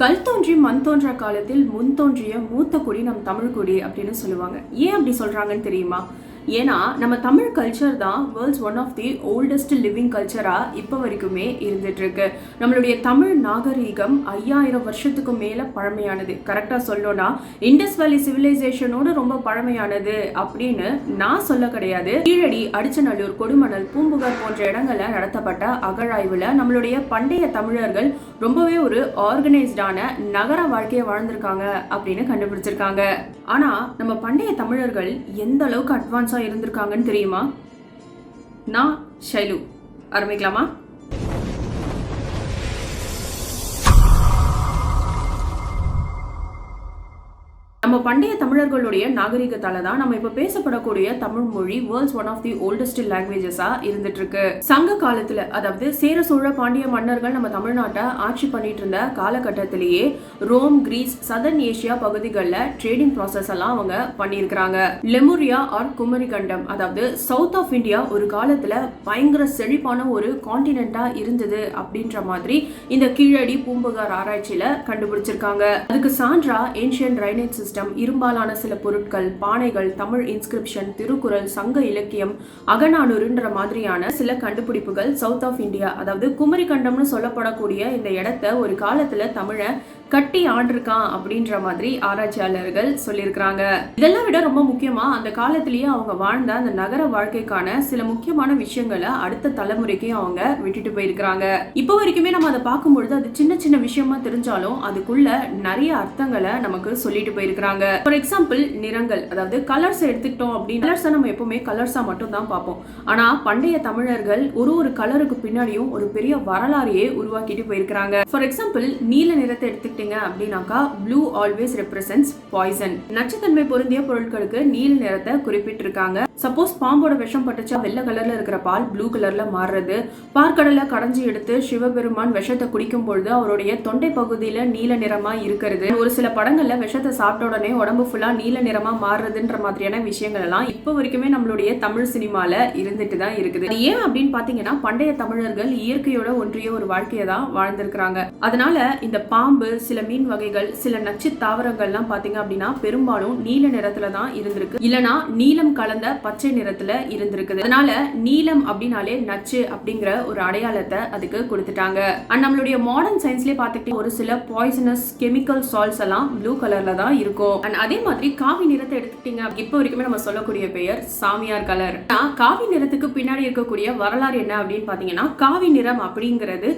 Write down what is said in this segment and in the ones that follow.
கல் தோன்றி மண் தோன்ற காலத்தில் முன் தோன்றிய மூத்த குடி நம் தமிழ் குடி அப்படின்னு சொல்லுவாங்க. ஏன் அப்படி சொல்றாங்கன்னு தெரியுமா? ஏன்னா நம்ம தமிழ் கல்ச்சர் தான் world's one of the oldest living கல்ச்சரா இப்போ வரைக்குமே இருந்துட்டு இருக்கு. நம்மளுடைய தமிழ் நாகரீகம் 5000 வருஷத்துக்கு மேல பழமையானது. கரெக்டா சொல்லணும்னா இண்டஸ் வேலி சிவிலைசேஷனோட ரொம்ப பழமையானது அப்படின்னு நான் சொல்ல கிடையாது. கீழடி, அடிச்சநல்லூர், கொடுமணல், பூம்புகார் போன்ற இடங்கள்ல நடத்தப்பட்ட அகழாய்வுல நம்மளுடைய பண்டைய தமிழர்கள் ரொம்பவே ஒரு ஆர்கனைஸ்டான நகர வாழ்க்கையை வாழ்ந்திருக்காங்க அப்படின்னு கண்டுபிடிச்சிருக்காங்க. ஆனா நம்ம பண்டைய தமிழர்கள் எந்த அளவுக்கு அட்வான்ஸா இருந்திருக்காங்கன்னு தெரியுமா? நான் ஷைலு. ஆரம்பிக்கலாமா? நம்ம பண்டைய தமிழர்களுடைய நாகரிகத்தால தான் நம்ம இப்ப பேசப்படக்கூடிய தமிழ் மொழி world's one of the oldest லாங்குவேஜஸா இருந்துட்டு இருக்கு. சங்க காலத்துல, அதாவது சேர சோழ பாண்டிய மன்னர்கள் நம்ம தமிழ்நாட்டை ஆட்சி பண்ணிட்டு இருந்த காலகட்டத்திலேயே ரோம், கிரீஸ், சதர்ன் ஏசியா பகுதிகளில் ட்ரேடிங் ப்ராசஸ் எல்லாம் அவங்க பண்ணியிருக்கிறாங்க. லெமுரியா ஆர் குமரிகண்டம், அதாவது சவுத் ஆஃப் இந்தியா ஒரு காலத்துல பயங்கர செழிப்பான ஒரு கான்டினென்டா இருந்தது அப்படின்ற மாதிரி இந்த கீழடி, பூம்புகார் ஆராய்ச்சியில கண்டுபிடிச்சிருக்காங்க. அதுக்கு சான்றா ஏன்ஷியன் ரைனேஜ் சிஸ்டம், இரும்பாலான சில பொருட்கள், பானைகள், தமிழ் இன்ஸ்கிரிப்ஷன், திருக்குறள், சங்க இலக்கியம், அகநானூறுன்ற மாதிரியான சில கண்டுபிடிப்புகள் சவுத் ஆஃப் இந்தியா, அதாவது குமரிகண்டம்னு சொல்லப்படக்கூடிய இந்த இடத்தை ஒரு காலத்துல தமிழை கட்டி ஆண்டிருக்கான் அப்படின்ற மாதிரி ஆராய்ச்சியாளர்கள் சொல்லியிருக்கிறாங்க. இதெல்லாம் விட ரொம்ப முக்கியமா அந்த காலத்திலேயே அவங்க வாழ்ந்த அந்த நகர வாழ்க்கைக்கான சில முக்கியமான விஷயங்களை அடுத்த தலைமுறைக்கு அவங்க விட்டுட்டு போயிருக்கிறாங்க. இப்போ வரைக்குமே நம்ம அதை பார்க்கும்பொழுது அது சின்ன சின்ன விஷயமா தெரிஞ்சாலும் அதுக்குள்ள நிறைய அர்த்தங்களை நமக்கு சொல்லிட்டு போயிருக்கிறாங்க. ஃபார் எக்ஸாம்பிள், நிறங்கள், அதாவது கலர்ஸ் எடுத்துக்கிட்டோம் அப்படின்னு கலர்ஸை நம்ம எப்பவுமே கலர்ஸா மட்டும் தான் பார்ப்போம். ஆனா பண்டைய தமிழர்கள் ஒரு கலருக்கு பின்னாடியும் ஒரு பெரிய வரலாறையே உருவாக்கிட்டு போயிருக்கிறாங்க. ஃபார் எக்ஸாம்பிள், நீல நிறத்தை எடுத்துக்கிட்டீங்க அப்படின்னாக்கா ப்ளூ ஆல்வேஸ் ரெப்ரசன்ட்ஸ் பாய்சன். நச்சுத்தன்மை பொருந்திய பொருட்களுக்கு நீல நிறத்தை குறிப்பிட்டிருக்காங்க. சப்போஸ் பாம்போட விஷம் பட்டுச்சா வெள்ளை கலர்ல இருக்கிற பால் ப்ளூ கலர்ல மாறுறது. பார்க்கடலை கடைஞ்சி எடுத்து சிவபெருமான் விஷத்தை குடிக்கும் பொழுது அவருடைய தொண்டை பகுதியில நீல நிறமா இருக்கிறது. ஒரு சில படங்கள்ல விஷத்தை சாப்பிட்ட உடனே உடம்பு ஃபுல்லா நீல நிறமா மாறுறதுன்ற மாதிரியான விஷயங்கள் எல்லாம் இப்போ வரைக்குமே நம்மளுடைய தமிழ் சினிமால இருந்துட்டு தான் இருக்குது. ஏன் அப்படின்னு பாத்தீங்கன்னா பண்டைய தமிழர்கள் இயற்கையோட ஒன்றிய ஒரு வாழ்க்கையை தான் வாழ்ந்திருக்கிறாங்க. அதனால இந்த பாம்பு, சில மீன் வகைகள், சில நச்சு தாவரங்கள்லாம் பாத்தீங்க அப்படின்னா பெரும்பாலும் நீல நிறத்துல தான் இருந்திருக்கு, இல்லனா நீலம் கலந்த பச்சை நிறத்துல இருந்திருக்குது. அதனால நீலம் அப்படின்னாலே நச்சு அப்படிங்கிற ஒரு அடையாளத்தை அதுக்கு கொடுத்துட்டாங்க. அண்ட் நம்மளுடைய மாடர்ன் சயின்ஸ்லயே பார்த்துக்கிட்டு ஒரு சில பாய்சனஸ் கெமிக்கல் சால்ட்ஸ் எல்லாம் ப்ளூ கலர்ல தான் இருக்கும். அண்ட் அதே மாதிரி காவி நிறத்தை எடுத்துக்கிட்டீங்க இப்போ வரைக்குமே நம்ம சொல்லக்கூடிய பெயர் சாமியார் கலர். காவி நிறத்துக்கு பின்னாடி இருக்கக்கூடிய வரலாறு என்ன அப்படின்னு பாத்தீங்கன்னா, காவி நிறம் அப்படிங்கிறது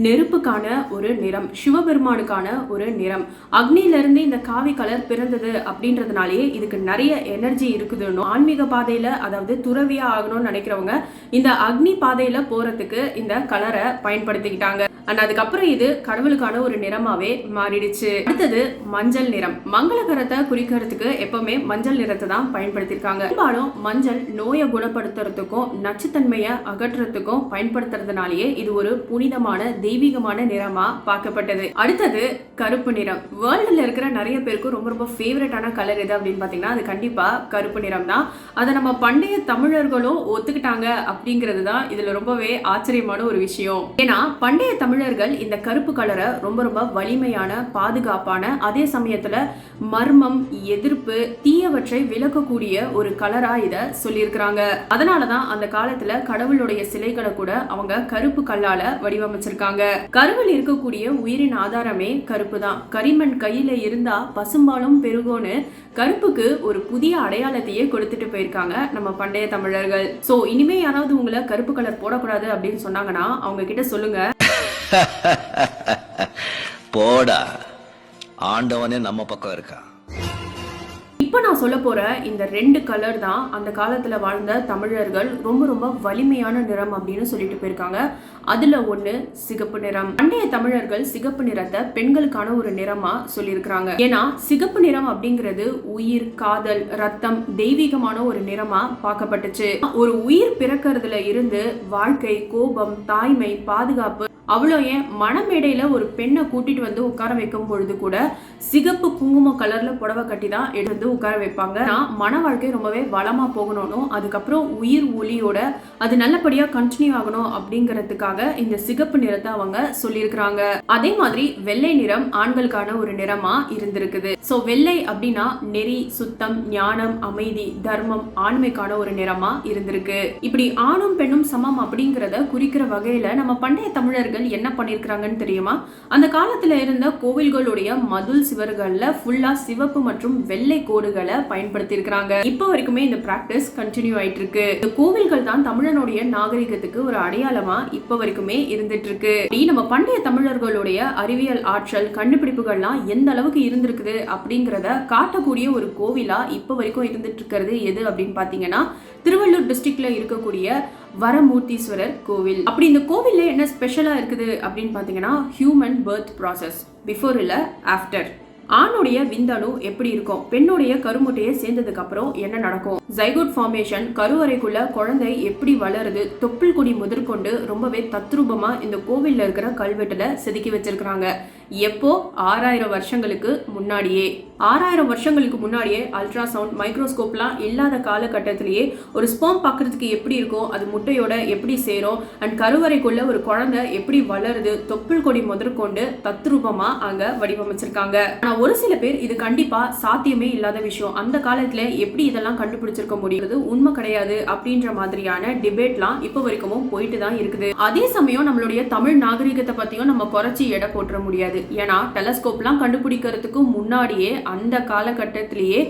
நெருப்புக்கான ஒரு நிறம், சிவபெருமானுக்கான ஒரு நிறம். அக்னியில இருந்து இந்த காவி கலர் பிறந்தது அப்படின்றதுனாலே இதுக்கு நிறைய எனர்ஜி இருக்குதுன்னு ஆன்மீக பாதையில, அதாவது துறவியா ஆகணும்னு நினைக்கிறவங்க இந்த அக்னி பாதையில போறதுக்கு இந்த கலரை பயன்படுத்திக்கிட்டாங்க. அண்ட் அதுக்கப்புறம் இது கடவுளுக்கான ஒரு நிறமாவே மாறிடுச்சு. அடுத்தது மஞ்சள் நிறம். மங்களகரத்தை குறிக்கிறதுக்கு எப்பவுமே மஞ்சள் நிறத்தை தான் பயன்படுத்திருக்காங்க. பெரும்பாலும் மஞ்சள் நோயை குணப்படுத்துறதுக்கும் நச்சுத்தன்மையை அகற்றுறதுக்கும் பயன்படுத்துறதுனாலேயே இது ஒரு புனிதமான தெய்வீகமான நிறமா பார்க்கப்பட்டது. அடுத்தது கருப்பு நிறம். வேர்ல்டுல இருக்கிற நிறைய பேருக்கு ரொம்ப ரொம்ப ஃபேவரட்டான கலர் எது அப்படின்னு பாத்தீங்கன்னா அது கண்டிப்பா கருப்பு நிறம் தான். அதை நம்ம பண்டைய தமிழர்களும் ஒத்துக்கிட்டாங்க அப்படிங்கிறது தான் இதுல ரொம்பவே ஆச்சரியமான ஒரு விஷயம். ஏன்னா பண்டைய தமிழர்கள் இந்த கருப்பு கலரை ரொம்ப ரொம்ப வலிமையான, பாதுகாப்பான, அதே சமயத்துல மர்மம், எதிர்ப்பு, தீயவற்றை விளக்கக்கூடிய ஒரு கலரா இத சொல்லியிருக்கிறாங்க. அதனாலதான் அந்த காலத்துல கடவுளுடைய சிலைகளை கூட அவங்க கருப்பு கல்லால வடிவமைச்சிருக்காங்க. கருவில் இருக்கக்கூடிய உயிரின் ஆதாரமே கருப்பு தான். கரிமண் கையில இருந்தா பசும்பாலும் பெருகோன்னு கருப்புக்கு ஒரு புதிய அடையாளத்தையே கொடுத்துட்டு போயிருக்காங்க நம்ம பண்டைய தமிழர்கள். சோ இனிமே யாராவது உங்களை கருப்பு கலர் போடக்கூடாது அப்படின்னு சொன்னாங்கன்னா அவங்க கிட்ட சொல்லுங்க, போடா, ஆண்டவனே நம்ம பக்கம் இருக்கா. இப்போ நான் சொல்ல போற இந்த 2 கலர் தான் அந்த காலத்துல வாழ்ந்த தமிழர்கள் ரொம்ப ரொம்ப வலிமையான நிறம் அப்படின்னு சொல்லிட்டு போயிருக்காங்க. அதுல ஒண்ணு சிகப்பு நிறம். பண்டைய தமிழர்கள் சிகப்பு நிறத்தை பெண்களுக்கான ஒரு நிறமா சொல்லியிருக்கிறாங்க. ஏன்னா சிகப்பு நிறம் அப்படிங்கிறது உயிர், காதல், ரத்தம், தெய்வீகமான ஒரு நிறமா பார்க்கப்பட்டுச்சு. ஒரு உயிர் பிறக்கிறதுல இருந்து வாழ்க்கை, கோபம், தாய்மை, பாதுகாப்பு, அவ்வளோ ஏன் மணமேடையில ஒரு பெண்ணை கூட்டிட்டு வந்து உட்கார வைக்கும் பொழுது கூட சிகப்பு குங்கும கலர்ல புடவை கட்டி தான் எடுத்து உட்கார வைப்பாங்க. மன வாழ்க்கை ரொம்பவே வளமா போகணும், அதுக்கப்புறம் உயிர் ஒளியோட அது நல்லபடியா கண்டினியூ ஆகணும் அப்படிங்கிறதுக்காக இந்த சிகப்பு நிறத்தை அவங்க சொல்லியிருக்கிறாங்க. அதே மாதிரி வெள்ளை நிறம் ஆண்களுக்கான ஒரு நிறமா இருந்திருக்குது. சோ வெள்ளை அப்படின்னா நெறி, சுத்தம், ஞானம், அமைதி, தர்மம், ஆண்மைக்கான ஒரு நிறமா இருந்திருக்கு. இப்படி ஆணும் பெண்ணும் சமம் அப்படிங்கறத குறிக்கிற வகையில நம்ம பண்டைய தமிழர்கள் என்ன பண்ணிருக்காங்கன்னு தெரியுமா? அந்த காலத்துல இருந்த கோவில்களுடைய மதுள் சிவர்கள்ல ஃபுல்லா சிவப்பு மற்றும் வெள்ளை கோடுகளை பயன்படுத்தி இருக்காங்க. இப்ப வரைக்குமே இந்த பிராக்டிஸ் கண்டினியூ ஆயிட்டு இருக்கு. இந்த கோவில்கள் தான் தமிழனுடைய நாகரிகத்துக்கு ஒரு அடையாளமா இப்ப வரைக்குமே இருந்துட்டு இருக்கு. நம்ம பண்டைய தமிழர்களுடைய அறிவியல் ஆற்றல் கண்டுபிடிப்புகள்லாம் எந்த அளவுக்கு இருந்திருக்குது அப்படிங்கறத காட்டக்கூடிய ஒரு கோவிலா இப்ப வரைக்கும் இருந்துட்டு இருக்கிறது எது அப்படின்னு பாத்தீங்கன்னா திருவள்ளூர் டிஸ்ட்ரிக்ட்ல இருக்கக்கூடிய வரமூர்த்தீஸ்வரர் கோவில். அப்படி இந்த கோவில்ல என்ன ஸ்பெஷலா இருக்குது அப்படின்னு பாத்தீங்கன்னா ஹியூமன் பர்த் ப்ராசஸ், பிஃபோர் இல்ல ஆஃப்டர். ஆணுடைய விந்தணு எப்படி இருக்கும், பெண்ணுடைய கருமுட்டையை சேர்ந்ததுக்கு அப்புறம் என்ன நடக்கும், ஜைகோட் ஃபார்மேஷன், கருவறைக்குள்ள குழந்தை எப்படி வளருது, தொப்புள் கொடி முதற்கொண்டு ரொம்பவே தத்ரூபமா இந்த கோவில்ல இருக்கிற கல்வெட்டுல செதுக்கி வச்சிருக்காங்க. எப்போ 6000 வருஷங்களுக்கு முன்னாடியே 6000 வருஷங்களுக்கு முன்னாடியே அல்ட்ராசவுண்ட் மைக்ரோஸ்கோப்லாம் இல்லாத காலகட்டத்திலேயே ஒரு ஸ்பெர்ம் பார்க்கறதுக்கு எப்படி இருக்கும், அது முட்டையோட எப்படி சேரும், அண்ட் கருவறைக்குள்ள ஒரு குழந்தை எப்படி வளருது, தொப்புள் கொடி முதற்கொண்டு தத்ரூபமா அங்க வடிவமைச்சிருக்காங்க. ஆனா ஒரு சில பேர் இது கண்டிப்பா சாத்தியமே இல்லாத விஷயம், அந்த காலத்துல எப்படி இதெல்லாம் கண்டுபிடிச்சிருக்க முடியுது, உண்மை கிடையாது அப்படின்ற மாதிரியான டிபேட்லாம் இப்ப வரைக்கும் போயிட்டு தான் இருக்குது. அதே சமயம் நம்மளுடைய தமிழ் நாகரிகத்தை பத்தியும் நம்ம குறைச்சி எடை போட்டுற முடியாது. ஏன்னா டெலஸ்கோப்லாம் கண்டுபிடிக்கிறதுக்கு முன்னாடியே அந்த காலகட்டத்திலேயே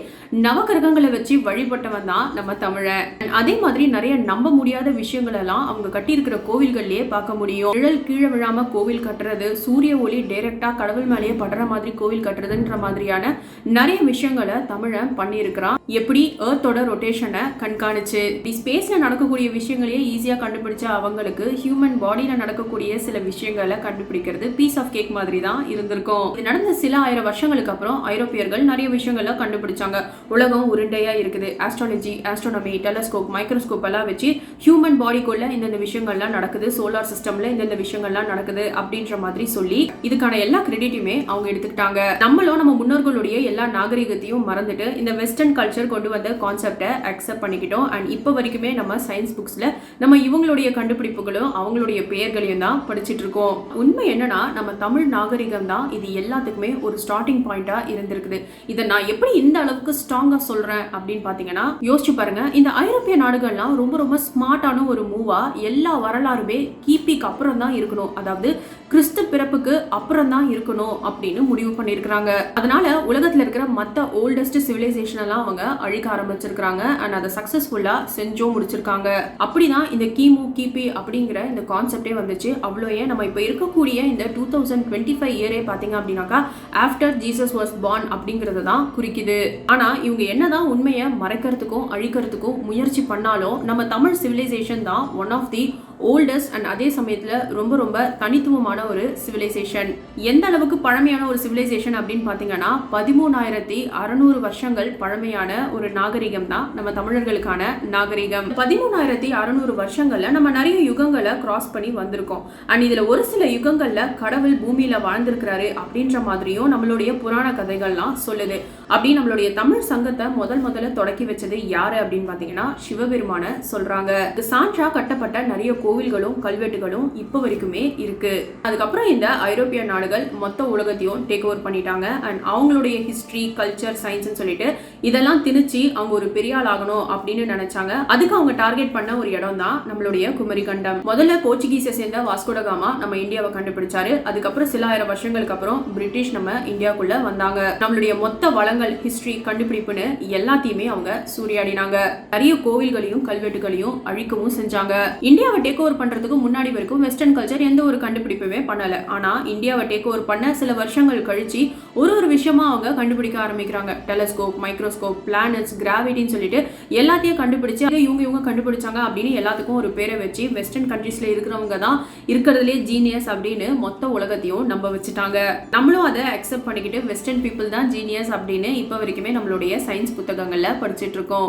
நவகிரகங்களை வச்சு வழிபட்டவன் தான் நம்ம தமிழன். அதே மாதிரி நிறைய நம்ப முடியாத விஷயங்கள் எல்லாம் அவங்க கட்டி இருக்கிற கோவில்கள்லயே பார்க்க முடியும். நிழல் கீழே விழாம கோவில் கட்டுறது, சூரிய ஒளி டைரக்டா கடவுள் மேலேயே படுற மாதிரி கோவில் கட்டுறதுன்ற மாதிரியான நிறைய விஷயங்களை தமிழன் பண்ணியிருக்கிறான். எப்படி எர்த்தோட ரொட்டேஷனை கண்காணிச்சு ஸ்பேஸ்ல நடக்கக்கூடிய விஷயங்களையே ஈஸியா கண்டுபிடிச்ச அவங்களுக்கு ஹியூமன் பாடியில நடக்கக்கூடிய சில விஷயங்களை கண்டுபிடிக்கிறது பீஸ் ஆஃப் கேக் மாதிரி தான் இருந்திருக்கும். இது நடந்த சில 1000 வருஷங்களுக்கு அப்புறம் ஐரோப்பியர்கள் நிறைய விஷயங்களை கண்டுபிடிச்சாங்க. உலகம் உருண்டையா இருக்குது, ஆஸ்ட்ராலஜி, ஆஸ்ட்ரோனமி, டெலஸ்கோப், மைக்ரோஸ்கோப் எல்லாம் வச்சு ஹியூமன் பாடிக்குள்ள இந்த விஷயங்கள்லாம் நடக்குது, சோலார் சிஸ்டம்ல இந்த விஷயங்கள்லாம் நடக்குது அப்படின்ற மாதிரி சொல்லி இதுக்கான எல்லா கிரெடிட்டுமே அவங்க எடுத்துக்கிட்டாங்க. நம்மளும் நம்ம முன்னோர்களுடைய எல்லா நாகரிகத்தையும் மறந்துட்டு இந்த வெஸ்டர்ன் கல்ச்சர் கொண்டு வந்த கான்செப்டை அக்செப்ட் பண்ணிக்கிட்டோம். அண்ட் இப்போ வரைக்குமே நம்ம சயின்ஸ் புக்ஸ்ல நம்ம இவங்களுடைய கண்டுபிடிப்புகளும் அவங்களுடைய பெயர்களையும் தான் படிச்சுட்டு இருக்கோம். உண்மை என்னன்னா நம்ம தமிழ் நாகரிகம் தான் இது எல்லாத்துக்குமே ஒரு ஸ்டார்டிங் பாயிண்டா இருந்திருக்குது. இதை நான் எப்படி இந்த அளவுக்கு ஸ்ட்ராங்கா சொல்றேன் அப்படின்னு பாத்தீங்கன்னா யோசிச்சு பாருங்க. இந்த ஐரோப்பிய நாடுகள்லாம் ரொம்ப ரொம்ப ஸ்மார்ட்டான ஒரு மூவா எல்லா வரலாறுமே கிபிக்கு அப்புறம் தான் இருக்கணும், அதாவது கிறிஸ்து பிறப்புக்கு அப்புறம் தான் இருக்கணும் அப்படின்னு முடிவு பண்ணிருக்காங்க. அதனால உலகத்துல இருக்கிற மத்த ஓல்டஸ்ட் சிவிலைசேஷன் எல்லாம் அவங்க அழிக்க ஆரம்பிச்சிருக்காங்க. அண்ட் அதை சக்சஸ்ஃபுல்லா செஞ்சும் முடிச்சிருக்காங்க. அப்படிதான் இந்த கிபி அப்படிங்கிற இந்த கான்செப்டே வந்துச்சு. அவ்வளோ ஏன் நம்ம இப்ப இருக்கக்கூடிய இந்த 2025 இயரே பாத்தீங்க அப்படின்னாக்கா ஆஃப்டர் ஜீசஸ் வாஸ் பார்ன் அப்படிங்கறது தான் குறிக்குது. ஆனா இவங்க என்னதான் உண்மையை மறைக்கிறதுக்கும் அழிக்கிறதுக்கும் முயற்சி பண்ணாலும் நம்ம தமிழ் சிவிலைசேஷன் தான் one of the oldest and அதே சமயத்துல ரொம்ப ரொம்ப தனித்துவமான ஒரு சிவிலைசேஷன். எந்த அளவுக்கு பழமையான ஒரு சிவிலைசேஷன் அப்படின்னு பாத்தீங்கன்னா 13600 வருஷங்கள் பழமையான ஒரு நாகரிகம் தான் நம்ம தமிழர்களுக்கான நாகரிகம். 13600 வருஷங்கள்ல நம்ம நிறைய யுகங்களை கிராஸ் பண்ணி வந்திருக்கோம். அண்ட் இதுல ஒரு சில யுகங்கள்ல கடவுள் பூமியில வாழ்ந்திருக்கிறாரு அப்படின்ற மாதிரியும் நம்மளுடைய புராண கதைகள்லாம் சொல்லுது. அப்படி நம்மளுடைய தமிழ் சங்கத்தை முதல்ல தொடக்கி வச்சது யாரு அப்படின்னு பாத்தீங்கன்னா சிவபெருமான சொல்றாங்க. சான்றா கட்டப்பட்ட நிறைய கோவில்களும் கல்வெட்டுகளும் இப்ப வரைக்குமே இருக்கு. அதுக்கப்புறம் இந்த ஐரோப்பிய நாடுகள் மொத்த உலகத்தையும் டேக் ஓவர் பண்ணிட்டாங்க. அண்ட் அவங்களுடைய ஹிஸ்டரி, கல்ச்சர், சயின்ஸ் சொல்லிட்டு இதெல்லாம் திணிச்சு அவங்க ஒரு பெரிய ஆள் ஆகணும் அப்படின்னு நினைச்சாங்க. அதுக்கு அவங்க டார்கெட் பண்ண ஒரு இடம் தான் நம்மளுடைய குமரி கண்டம். முதல்ல போர்ச்சுகீஸை சேர்ந்த வாஸ்கோட காமா நம்ம இந்தியாவை கண்டுபிடிச்சாரு. அதுக்கப்புறம் சில 1000 வருஷங்களுக்கு அப்புறம் பிரிட்டிஷ் நம்ம இந்தியாக்குள்ள வந்தாங்க. நம்மளுடைய மொத்த வளங்கள், ஹிஸ்டரி, கண்டுபிடிப்புன்னு எல்லாத்தையுமே அவங்க சூறையாடினாங்க. நிறைய கோவில்களையும் கல்வெட்டுகளையும் அழிக்கவும் செஞ்சாங்க. இந்தியாவை டேக் ஓவர் பண்றதுக்கு முன்னாடி வரைக்கும் வெஸ்டர்ன் கல்ச்சர் எந்த ஒரு கண்டுபிடிப்புமே பண்ணல. ஆனா இந்தியாவை டேக் ஓவர் பண்ண சில வருஷங்கள் கழிச்சு ஒரு விஷயமா அவங்க கண்டுபிடிக்க ஆரம்பிக்கிறாங்க. டெலஸ்கோப், மைக்ரோஸ்கோப், பிளானட்ஸ், கிராவிட்டின்னு சொல்லிட்டு எல்லாத்தையும் கண்டுபிடிச்சு இவங்க கண்டுபிடிச்சாங்க அப்படின்னு எல்லாத்துக்கும் ஒரு பேரை வச்சு வெஸ்டர்ன் கண்ட்ரீஸ்ல இருக்கிறவங்க தான் இருக்கிறதுலே ஜீனியஸ் அப்படின்னு மொத்த உலகத்தையும் நம்ப வச்சுட்டாங்க. நம்மளும் அதை அக்செப்ட் பண்ணிக்கிட்டு வெஸ்டர்ன் பீப்புள் தான் ஜீனியஸ் அப்படின்னு இப்ப வரைக்குமே நம்மளுடைய சயின்ஸ் புத்தகங்கள்ல படிச்சுட்டு இருக்கோம்.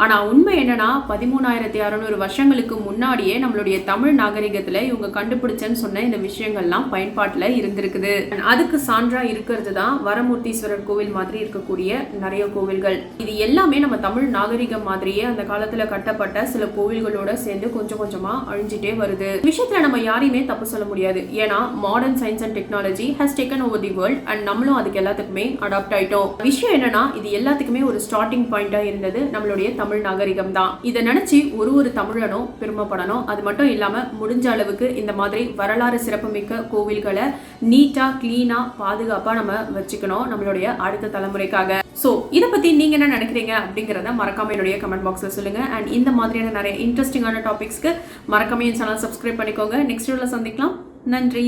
ஆனா உண்மை என்னன்னா 13,600 வருஷங்களுக்கு முன்னாடியே நம்மளுடைய தமிழ் நாகரிகத்துல இவங்க கண்டுபிடிச்சேன்னு சொன்ன இந்த விஷயங்கள்லாம் பயன்பாட்டுல இருந்திருக்குது. அதுக்கு சான்றா இருக்கிறது தான் வரமூர்த்தீஸ்வரர் கோவில் மாதிரி இருக்கக்கூடிய நிறைய கோவில்கள். இது எல்லாமே நம்ம தமிழ் நாகரிகம் மாதிரியே அந்த காலத்துல கட்டப்பட்ட சில கோவில்களோட சேர்ந்து கொஞ்சம் கொஞ்சமா அழிஞ்சிட்டே வருது. விஷயத்துல நம்ம யாரையுமே தப்பு சொல்ல முடியாது. ஏன்னா modern science and technology has taken over the world and நம்மளும் அதுக்கு எல்லாத்துக்குமே அடாப்ட் ஆயிட்டோம். விஷயம் என்னன்னா இது எல்லாத்துக்குமே ஒரு ஸ்டார்டிங் பாயிண்டா இருந்தது நம்மளுடைய தமிழ் நாகரிகம் தான். இதை நினைச்சு ஒரு தமிழனும் பெருமைப்படணும். அது மட்டும் இல்லாம முடிஞ்ச அளவுக்கு இந்த மாதிரி வரலாறு சிறப்புமிக்க கோவில்களை நீட்டா கிளீனா பாதுகாப்பா நம்ம வச்சுக்கணும் நம்மளுடைய அடுத்த தலைமுறைக்காக. சோ இதை பத்தி நீங்க என்ன நினைக்கிறீங்க அப்படிங்கறத மறக்காம என்னுடைய கமெண்ட் பாக்ஸ்ல சொல்லுங்க. அண்ட் இந்த மாதிரியான நிறைய இன்ட்ரெஸ்டிங்கான டாபிக்ஸ்க்கு மறக்காம என் சேனல் சப்ஸ்கிரைப் பண்ணிக்கோங்க. நெக்ஸ்ட் வீடியோல சந்திக்கலாம். நன்றி.